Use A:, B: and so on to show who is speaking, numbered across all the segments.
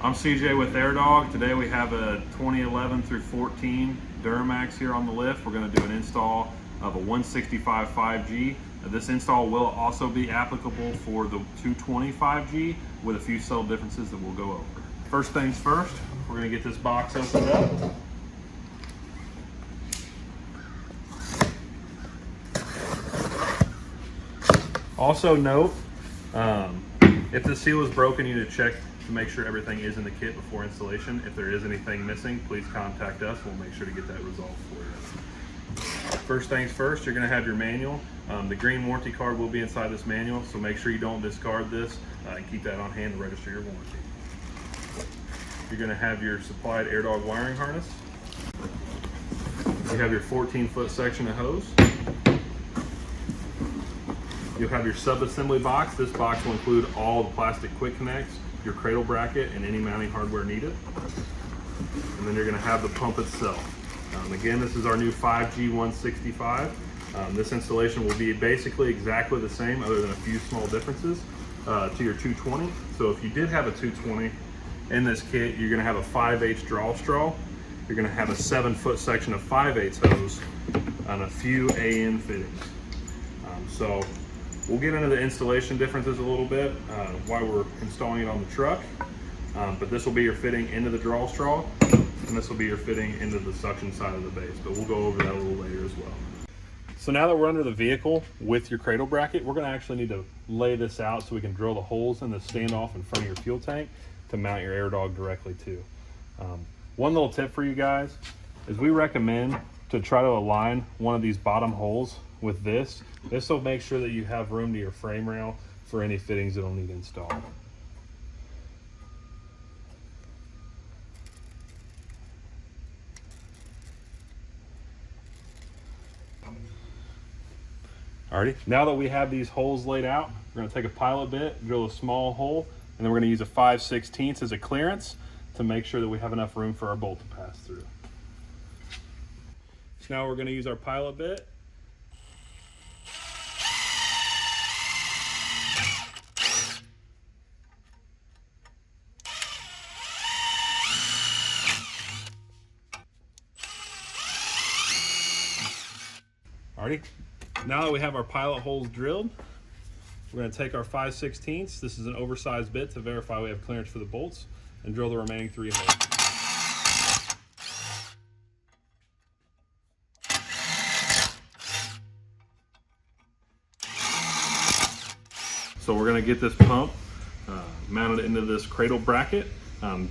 A: I'm CJ with Airdog. Today we have a 2011 through 14 Duramax here on the lift. We're going to do an install of a 165 5G. This install will also be applicable for the 220 5G with a few subtle differences that we'll go over. First things first, we're going to get this box opened up. Also note, if the seal is broken, you need to check to make sure everything is in the kit before installation. If there is anything missing, please contact us. We'll make sure to get that resolved for you. First things first, you're going to have your manual. The green warranty card will be inside this manual, so make sure you don't discard this and keep that on hand to register your warranty. You're going to have your supplied Airdog wiring harness. You have your 14-foot section of hose. You'll have your sub-assembly box. This box will include all the plastic quick connects, your cradle bracket, and any mounting hardware needed. And then you're going to have the pump itself. Again, this is our new 5G 165. This installation will be basically exactly the same other than a few small differences to your 220. So if you did have a 220 in this kit, you're going to have a 5/8 draw straw. You're going to have a 7-foot section of 5/8 hose and a few AN fittings. So we'll get into the installation differences a little bit while we're installing it on the truck. But this will be your fitting into the draw straw, and this will be your fitting into the suction side of the base. But we'll go over that a little later as well. So now that we're under the vehicle with your cradle bracket, we're going to actually need to lay this out so we can drill the holes in the standoff in front of your fuel tank to mount your Airdog directly to. One little tip for you guys is we recommend to try to align one of these bottom holes with this. This will make sure that you have room to your frame rail for any fittings that'll need installed. Alrighty, now that we have these holes laid out, we're going to take a pilot bit, drill a small hole, and then we're going to use a 5/16 as a clearance to make sure that we have enough room for our bolt to pass through. So now we're going to use our pilot bit. Alrighty, now that we have our pilot holes drilled, we're going to take our 5/16. This is an oversized bit to verify we have clearance for the bolts, and drill the remaining 3 holes. So we're going to get this pump mounted into this cradle bracket.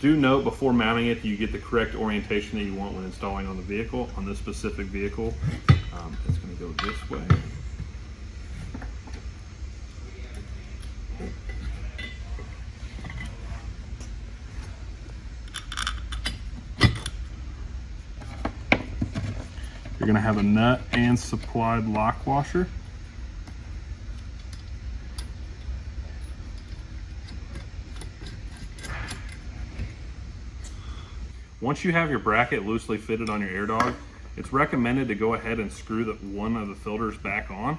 A: Do note before mounting it, you get the correct orientation that you want when installing on the vehicle. On this specific vehicle, it's going to go this way. You're going to have a nut and supplied lock washer. Once you have your bracket loosely fitted on your Airdog, it's recommended to go ahead and screw one of the filters back on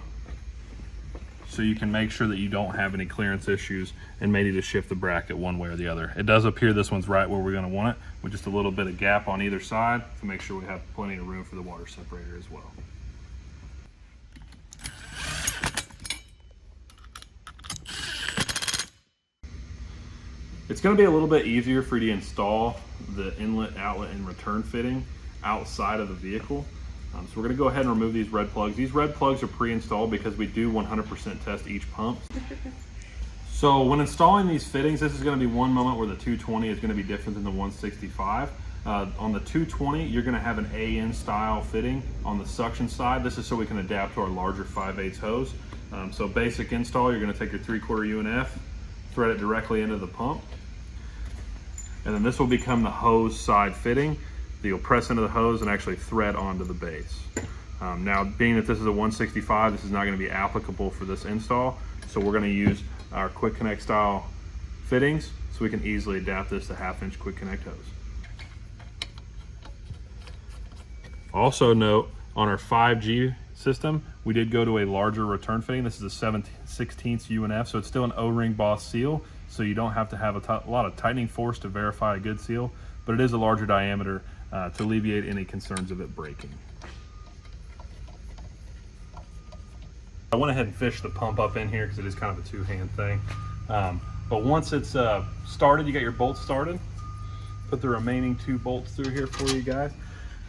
A: so you can make sure that you don't have any clearance issues and may need to shift the bracket one way or the other. It does appear this one's right where we're going to want it, with just a little bit of gap on either side to make sure we have plenty of room for the water separator as well. It's going to be a little bit easier for you to install the inlet, outlet, and return fitting outside of the vehicle. So we're going to go ahead and remove these red plugs. These red plugs are pre-installed because we do 100% test each pump. So when installing these fittings, this is going to be one moment where the 220 is going to be different than the 165. On the 220, you're going to have an AN style fitting on the suction side. This is so we can adapt to our larger 5/8 hose. So basic install, you're going to take your 3/4 UNF, thread it directly into the pump. And then this will become the hose side fitting. You'll press into the hose and actually thread onto the base. Now, being that this is a 165, this is not going to be applicable for this install. So we're going to use our quick connect style fittings so we can easily adapt this to 1/2-inch quick connect hose. Also note, on our 5G system, we did go to a larger return fitting. This is a 7/16 UNF, so it's still an O-ring Boss seal. so you don't have to have a lot of tightening force to verify a good seal, but it is a larger diameter to alleviate any concerns of it breaking. I went ahead and fished the pump up in here because it is kind of a two-hand thing. But once it's started, you got your bolts started. Put the remaining 2 bolts through here for you guys.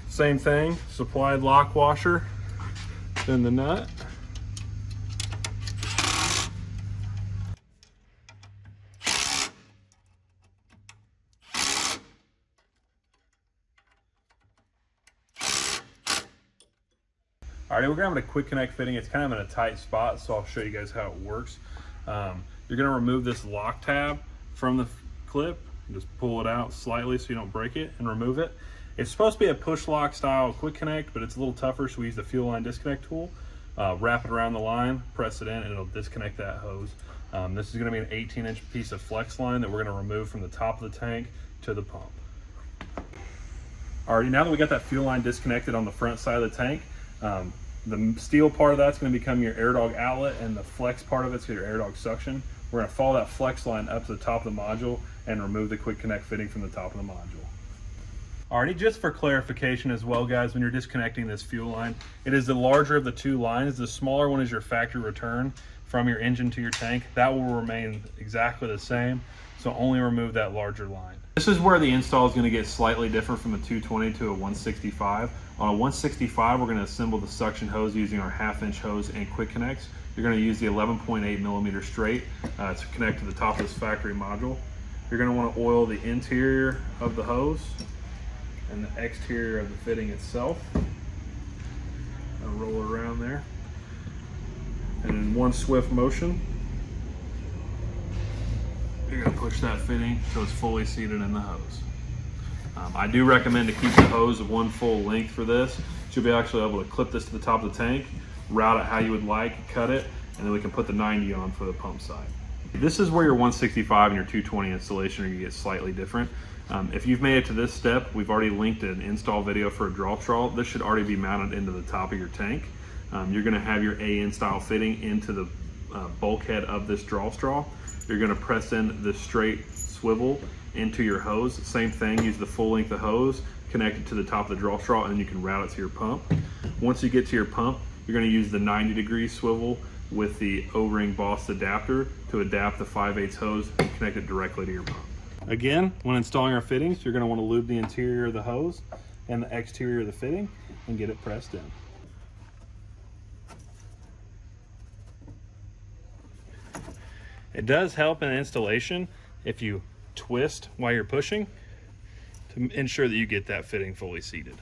A: Same thing, supplied lock washer, then the nut. Alrighty, we're grabbing a quick connect fitting. It's kind of in a tight spot, so I'll show you guys how it works. You're gonna remove this lock tab from the clip. Just pull it out slightly so you don't break it and remove it. It's supposed to be a push lock style quick connect, but it's a little tougher, so we use the fuel line disconnect tool. Wrap it around the line, press it in, and it'll disconnect that hose. This is gonna be an 18-inch piece of flex line that we're gonna remove from the top of the tank to the pump. Alrighty, now that we got that fuel line disconnected on the front side of the tank, the steel part of that's going to become your Airdog outlet, and the flex part of it's your Airdog suction. We're going to follow that flex line up to the top of the module and remove the quick connect fitting from the top of the module. Alrighty, just for clarification as well, guys, when you're disconnecting this fuel line, it is the larger of the 2 lines. The smaller one is your factory return from your engine to your tank. That will remain exactly the same, so only remove that larger line. This is where the install is going to get slightly different from a 220 to a 165. On a 165, we're going to assemble the suction hose using our 1/2-inch hose and quick connects. You're going to use the 11.8 millimeter straight to connect to the top of this factory module. You're going to want to oil the interior of the hose and the exterior of the fitting itself. I'll roll it around there. And in one swift motion, you're going to push that fitting until it's fully seated in the hose. I do recommend to keep the hose of 1 full length for this. You'll be actually able to clip this to the top of the tank, route it how you would like, cut it, and then we can put the 90 on for the pump side. This is where your 165 and your 220 installation are going to get slightly different. If you've made it to this step, we've already linked an install video for a draw straw. This should already be mounted into the top of your tank. You're going to have your AN style fitting into the bulkhead of this draw straw. You're going to press in the straight swivel into your hose. Same thing, use the full length of hose, connect it to the top of the draw straw, and you can route it to your pump. Once you get to your pump, you're going to use the 90-degree swivel with the O-ring Boss adapter to adapt the 5/8 hose and connect it directly to your pump. Again, when installing our fittings, you're going to want to lube the interior of the hose and the exterior of the fitting and get it pressed in. It does help in installation if you twist while you're pushing to ensure that you get that fitting fully seated.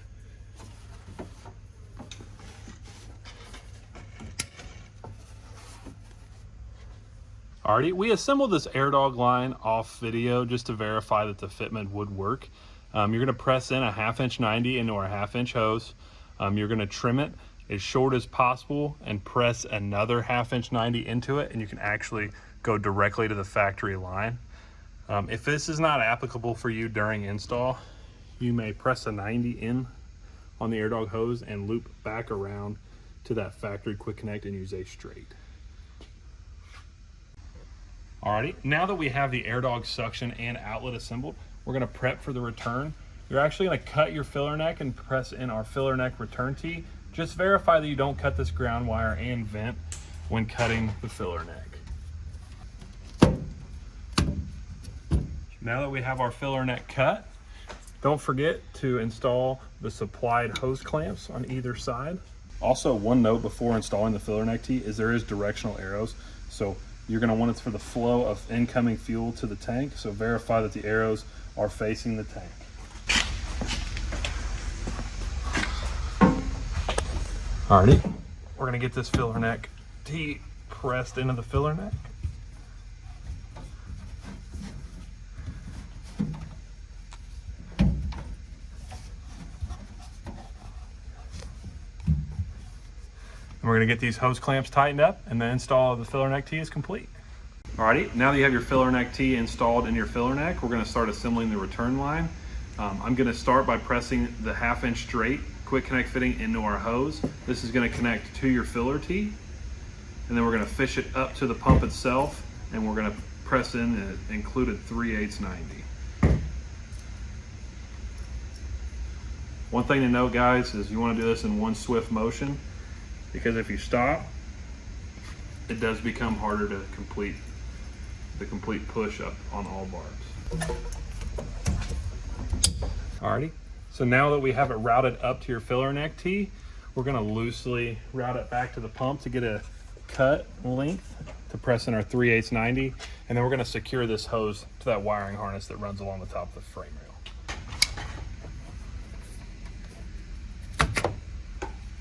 A: Alrighty, we assembled this Airdog line off video just to verify that the fitment would work. You're going to press in a 1/2-inch 90 into our 1/2-inch hose. You're going to trim it as short as possible and press another 1/2-inch 90 into it, and you can actually go directly to the factory line. If this is not applicable for you during install, you may press a 90 in on the Airdog hose and loop back around to that factory quick connect and use a straight. Alrighty, now that we have the Airdog suction and outlet assembled, we're going to prep for the return. You're actually going to cut your filler neck and press in our filler neck return tee. Just verify that you don't cut this ground wire and vent when cutting the filler neck. Now that we have our filler neck cut, don't forget to install the supplied hose clamps on either side. Also, one note before installing the filler neck tee is there is directional arrows. So you're going to want it for the flow of incoming fuel to the tank. So verify that the arrows are facing the tank. Alrighty, we're going to get this filler neck tee pressed into the filler neck. And we're going to get these hose clamps tightened up, and the install of the filler neck tee is complete. Alrighty, now that you have your filler neck tee installed in your filler neck, we're going to start assembling the return line. I'm going to start by pressing the 1/2-inch straight quick connect fitting into our hose. This is going to connect to your filler tee, and then we're going to fish it up to the pump itself, and we're going to press in, and it included 3/8 90. One thing to note, guys, is you want to do this in one swift motion, because if you stop, it does become harder to complete the complete push up on all barbs. Alrighty, so now that we have it routed up to your filler neck tee, we're going to loosely route it back to the pump to get a cut length to press in our 3/8 90, and then we're going to secure this hose to that wiring harness that runs along the top of the frame rail.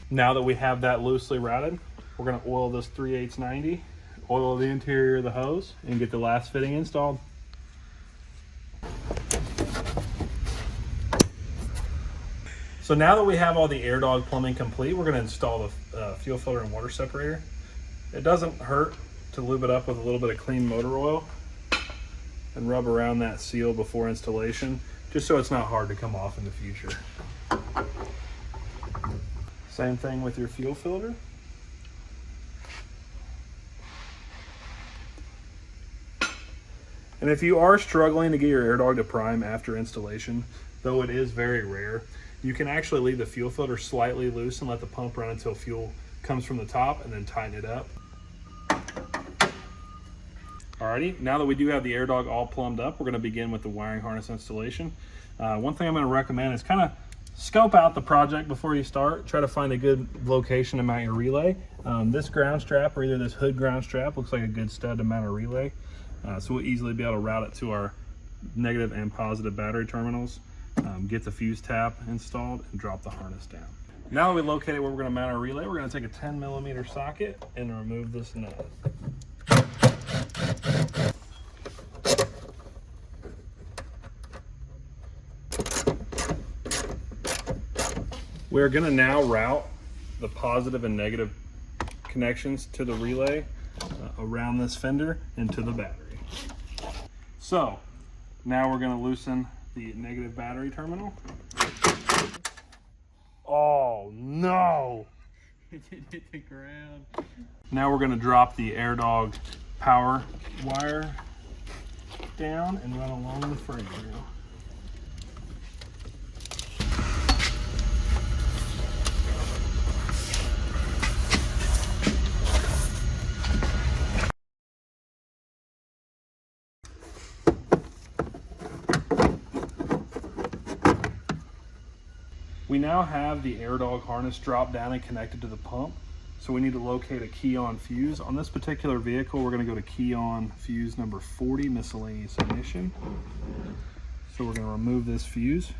A: Now that we have that loosely routed, we're going to oil this 3/8 90, oil the interior of the hose, and get the last fitting installed. So now that we have all the Airdog plumbing complete, we're going to install the fuel filter and water separator. It doesn't hurt to lube it up with a little bit of clean motor oil and rub around that seal before installation, just so it's not hard to come off in the future. Same thing with your fuel filter. And if you are struggling to get your Airdog to prime after installation, though it is very rare, you can actually leave the fuel filter slightly loose and let the pump run until fuel comes from the top, and then tighten it up. Alrighty, now that we do have the Airdog all plumbed up, we're going to begin with the wiring harness installation. One thing I'm going to recommend is kind of scope out the project before you start. Try to find a good location to mount your relay. This ground strap, or either this hood ground strap, looks like a good stud to mount a relay. So we'll easily be able to route it to our negative and positive battery terminals, get the fuse tap installed, and drop the harness down. Now that we located where we're going to mount our relay, we're going to take a 10mm socket and remove this nut. We're going to now route the positive and negative connections to the relay around this fender into the battery. So now we're going to loosen the negative battery terminal. Oh no!
B: It didn't hit the ground.
A: Now we're going to drop the Airdog power wire down and run along the frame rail. We now have the Airdog harness dropped down and connected to the pump, so we need to locate a key on fuse. On this particular vehicle, we're going to go to key on fuse number 40, miscellaneous ignition. So we're going to remove this fuse.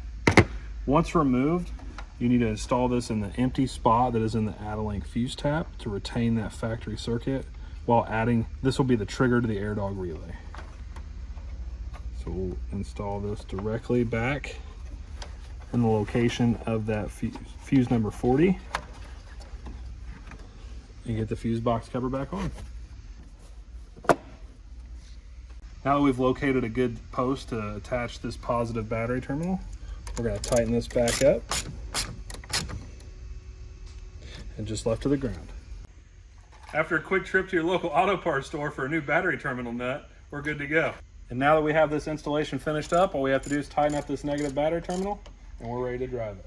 A: Once removed, you need to install this in the empty spot that is in the Add-A-Link fuse tap to retain that factory circuit, while adding, this will be the trigger to the Airdog relay. So we'll install this directly back in the location of that fuse number 40, and get the fuse box cover back on. Now that we've located a good post to attach this positive battery terminal, we're going to tighten this back up and just left to the ground. After a quick trip to your local auto parts store for a new battery terminal nut, we're good to go. And now that we have this installation finished up, all we have to do is tighten up this negative battery terminal, and we're ready to drive it.